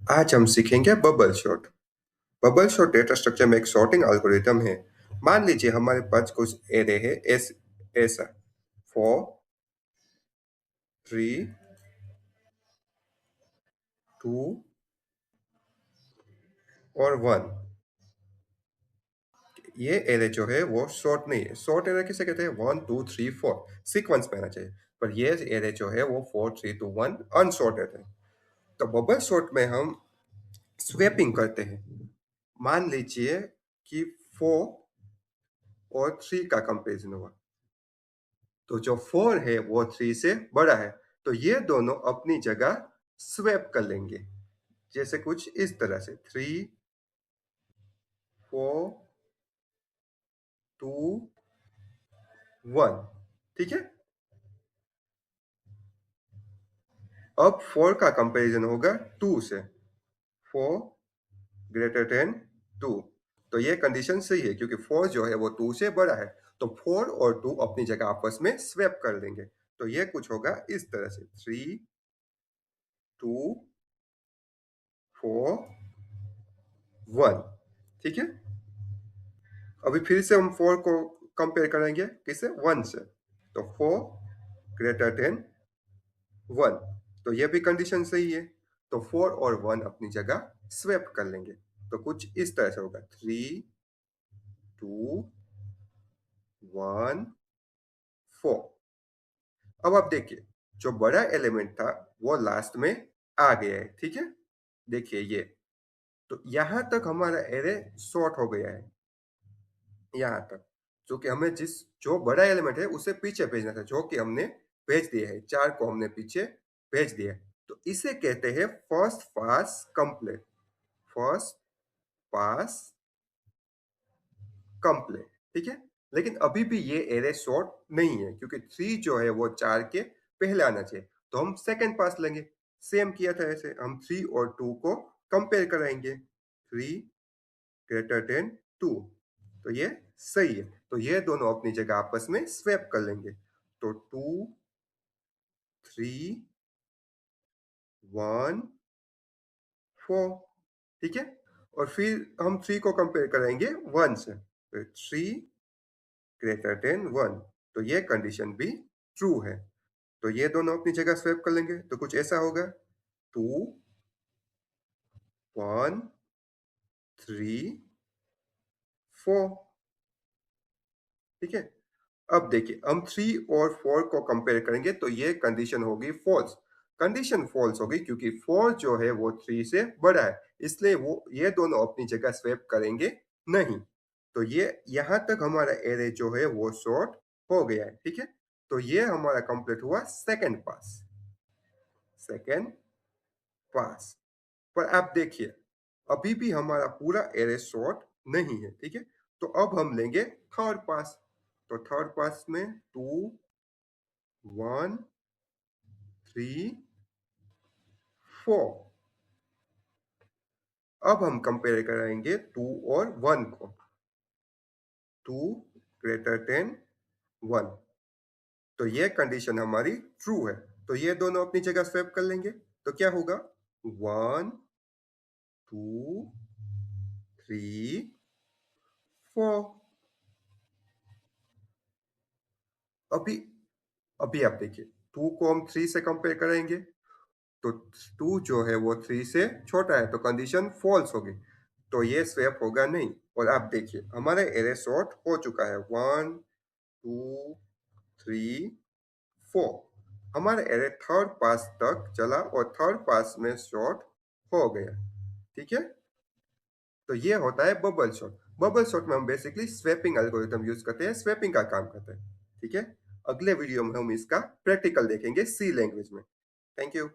आज हम सीखेंगे bubble shot. Bubble shot data structure में एक सॉर्टिंग एल्गोरिथम है। मान लीजिए हमारे पास कुछ एरे है ऐसा 4, 3, 2 और 1। ये एरे जो है वो शॉर्ट नहीं है। शॉर्ट एरे किसे कहते हैं? 1 2 3 4 सीक्वेंस में आना चाहिए। पर ये एरे जो है वो 4 3 2 1 अनसॉर्टेड है। तो बबल शॉट में हम स्वैपिंग करते हैं। मान लीजिए कि 4 और 3 का कंपेरिजन हुआ, तो जो 4 है वो 3 से बड़ा है, तो ये दोनों अपनी जगह स्वैप कर लेंगे। जैसे कुछ इस तरह से 3 4 2 1। ठीक है। अब 4 का कंपैरिजन होगा 2 से। 4 ग्रेटर देन 2। तो ये कंडीशन सही है क्योंकि 4 जो है वो 2 से बड़ा है। तो 4 और 2 अपनी जगह आपस में स्वैप कर देंगे। तो ये कुछ होगा इस तरह से 3 2 4 1। ठीक है। अभी फिर से हम 4 को कंपेयर करेंगे किससे? 1 से। तो 4 ग्रेटर देन 1। तो ये भी कंडीशन सही है। तो 4 और 1 अपनी जगह स्वैप कर लेंगे। तो कुछ इस तरह से होगा 3 2 1 4। अब आप देखिए, जो बड़ा एलिमेंट था वो लास्ट में आ गया है। ठीक है। देखिए ये, तो यहां तक हमारा एरे शॉर्ट हो गया है। यहाँ तक, जो कि हमें जो बड़ा एलिमेंट है उसे पीछे भेजना था, जो कि हमने भेज दिया है। 4 को हमने पीछे भेज दिया है। तो इसे कहते हैं first pass complete. First pass complete. ठीक है। लेकिन अभी भी ये एरे शॉर्ट नहीं है क्योंकि 3 जो है वो 4 के पहले आना चाहिए। तो हम सेकंड पास लेंगे। सेम किया था ऐसे, हम 3 और 2 को कंपेयर कराएंगे। 3 ग्रेटर देन 2। तो ये सही है। तो ये दोनों अपनी जगह आपस में स्वैप कर लेंगे। तो 2 3 1 4। ठीक है। और फिर हम 3 को कंपेयर करेंगे 1 से। तो 3 ग्रेटर देन 1। तो ये कंडीशन भी ट्रू है। तो ये दोनों अपनी जगह स्वैप कर लेंगे। तो कुछ ऐसा होगा 2 1 3 4। ठीक है। अब देखिए, हम 3 और 4 को कंपेयर करेंगे तो ये कंडीशन होगी फॉल्स। कंडीशन फॉल्स होगी क्योंकि 4 जो है वो 3 से बड़ा है, इसलिए वो ये दोनों अपनी जगह स्वैप करेंगे नहीं। तो ये यहां तक हमारा एरे जो है वो शॉर्ट हो गया है। ठीक है। तो ये हमारा कंप्लीट हुआ सेकंड पास। सेकंड पास। पर आप देखिए, अभी भी हमारा पूरा एरे शॉर्ट नहीं है। ठीक है। तो अब हम लेंगे थर्ड पास। तो थर्ड पास में 2 1 3 4। अब हम कंपेयर कराएंगे 2 और 1 को। 2 ग्रेटर देन 1। तो ये कंडीशन हमारी ट्रू है। तो ये दोनों अपनी जगह स्वैप कर लेंगे। तो क्या होगा? 1 2 3 4। अभी अभी आप देखिए, 2 को हम 3 से कंपेयर करेंगे तो 2 जो है वो 3 से छोटा है, तो कंडीशन फॉल्स होगी। तो ये स्वैप होगा नहीं। और आप देखिए, हमारा एरे शॉर्ट हो चुका है। 1 2 3 4। हमारा एरे थर्ड पास तक चला और थर्ड पास में शॉर्ट हो गया। ठीक है। तो ये होता है बबल शॉट। बबल शॉट में हम बेसिकली स्वैपिंग एल्गोरिथम यूज करते हैं, स्वैपिंग का काम करते हैं। ठीक है। अगले वीडियो में हम इसका प्रैक्टिकल देखेंगे सी लैंग्वेज में। Thank you.